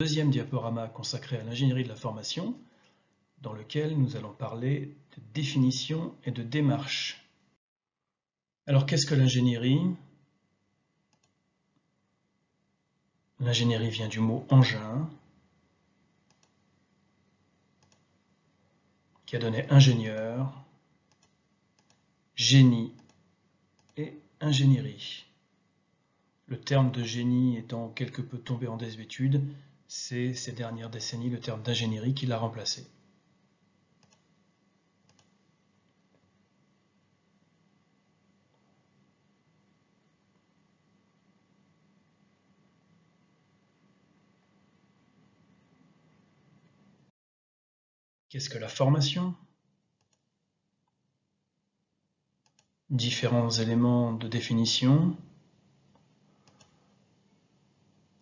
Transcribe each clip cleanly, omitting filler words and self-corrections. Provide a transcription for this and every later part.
Deuxième diaporama consacré à l'ingénierie de la formation, dans lequel nous allons parler de définition et de démarche. Alors qu'est-ce que l'ingénierie? L'ingénierie vient du mot engin, qui a donné ingénieur, génie et ingénierie. Le terme de génie étant quelque peu tombé en désuétude, c'est ces dernières décennies le terme d'ingénierie qui l'a remplacé. Qu'est-ce que la formation? Différents éléments de définition.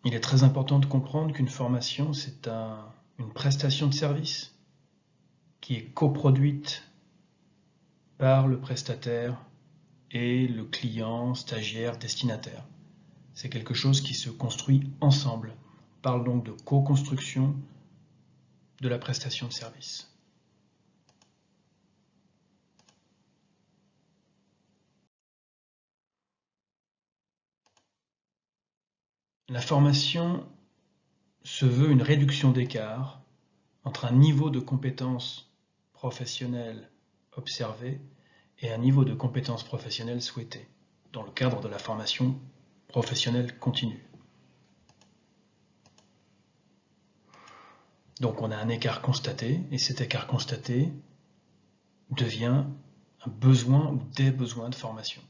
Il est très important de comprendre qu'une formation, c'est une prestation de service qui est coproduite par le prestataire et le client, stagiaire, destinataire. C'est quelque chose qui se construit ensemble. On parle donc de co-construction de la prestation de service. La formation se veut une réduction d'écart entre un niveau de compétence professionnelle observé et un niveau de compétence professionnelle souhaité, dans le cadre de la formation professionnelle continue. Donc on a un écart constaté, et cet écart constaté devient un besoin ou des besoins de formation.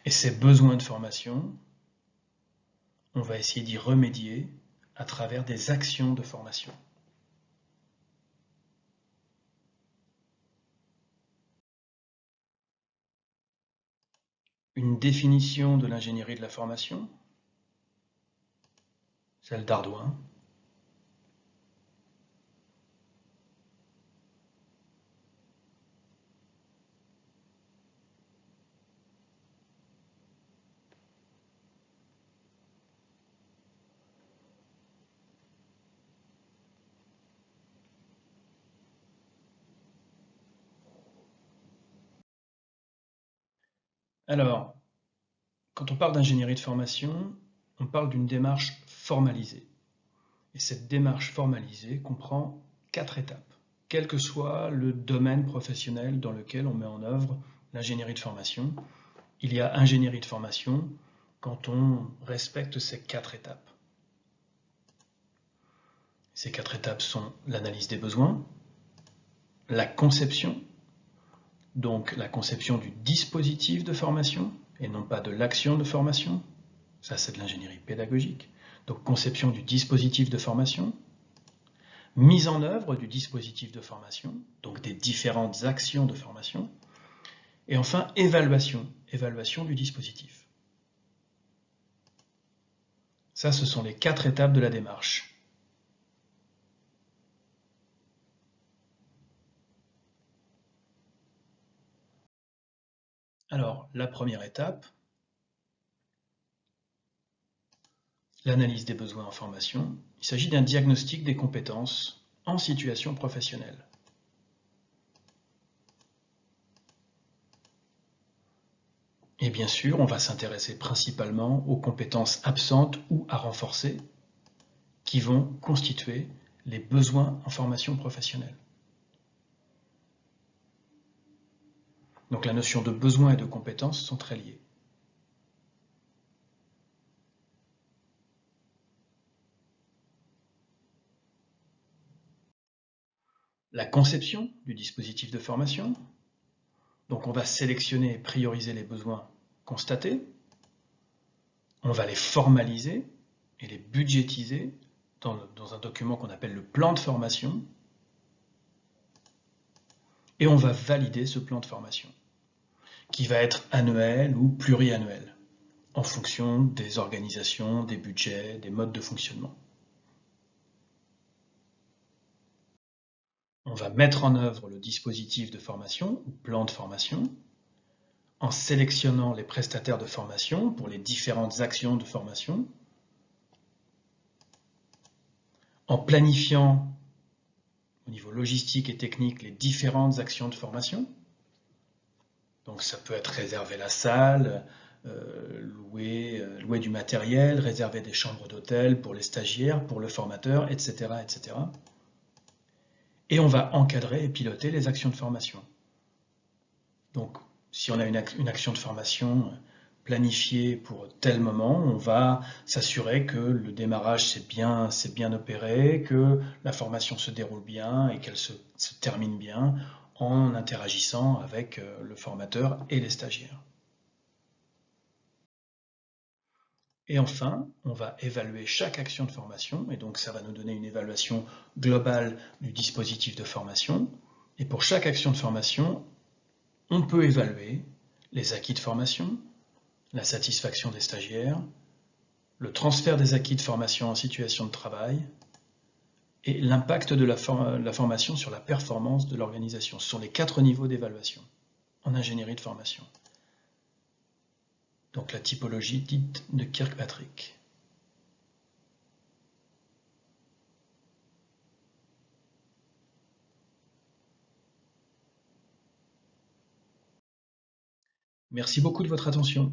Et ces besoins de formation, on va essayer d'y remédier à travers des actions de formation. Une définition de l'ingénierie de la formation, celle d'Ardouin. Alors, quand on parle d'ingénierie de formation, on parle d'une démarche formalisée. Et cette démarche formalisée comprend 4 étapes, quel que soit le domaine professionnel dans lequel on met en œuvre l'ingénierie de formation. Il y a ingénierie de formation quand on respecte ces 4 étapes. Ces 4 étapes sont l'analyse des besoins, la conception, donc la conception du dispositif de formation et non pas de l'action de formation. Ça, c'est de l'ingénierie pédagogique. Donc conception du dispositif de formation, mise en œuvre du dispositif de formation, donc des différentes actions de formation, et enfin évaluation du dispositif. Ça, ce sont les 4 étapes de la démarche. Alors, la première étape, l'analyse des besoins en formation. Il s'agit d'un diagnostic des compétences en situation professionnelle. Et bien sûr, on va s'intéresser principalement aux compétences absentes ou à renforcer qui vont constituer les besoins en formation professionnelle. Donc la notion de besoin et de compétences sont très liées. La conception du dispositif de formation. Donc on va sélectionner et prioriser les besoins constatés. On va les formaliser et les budgétiser dans un document qu'on appelle le plan de formation. Et on va valider ce plan de formation, qui va être annuel ou pluriannuel, en fonction des organisations, des budgets, des modes de fonctionnement. On va mettre en œuvre le dispositif de formation, ou plan de formation, en sélectionnant les prestataires de formation pour les différentes actions de formation, en planifiant au niveau logistique et technique les différentes actions de formation. Donc ça peut être réserver la salle, louer du matériel, réserver des chambres d'hôtel pour les stagiaires, pour le formateur, etc., etc. Et on va encadrer et piloter les actions de formation. Donc si on a une action de formation planifiée pour tel moment, on va s'assurer que le démarrage s'est bien opéré, que la formation se déroule bien et qu'elle se termine bien en interagissant avec le formateur et les stagiaires. Et enfin, on va évaluer chaque action de formation, et donc ça va nous donner une évaluation globale du dispositif de formation. Et pour chaque action de formation, on peut évaluer les acquis de formation, la satisfaction des stagiaires, le transfert des acquis de formation en situation de travail et l'impact de la formation sur la performance de l'organisation. Ce sont les 4 niveaux d'évaluation en ingénierie de formation. Donc la typologie dite de Kirkpatrick. Merci beaucoup de votre attention.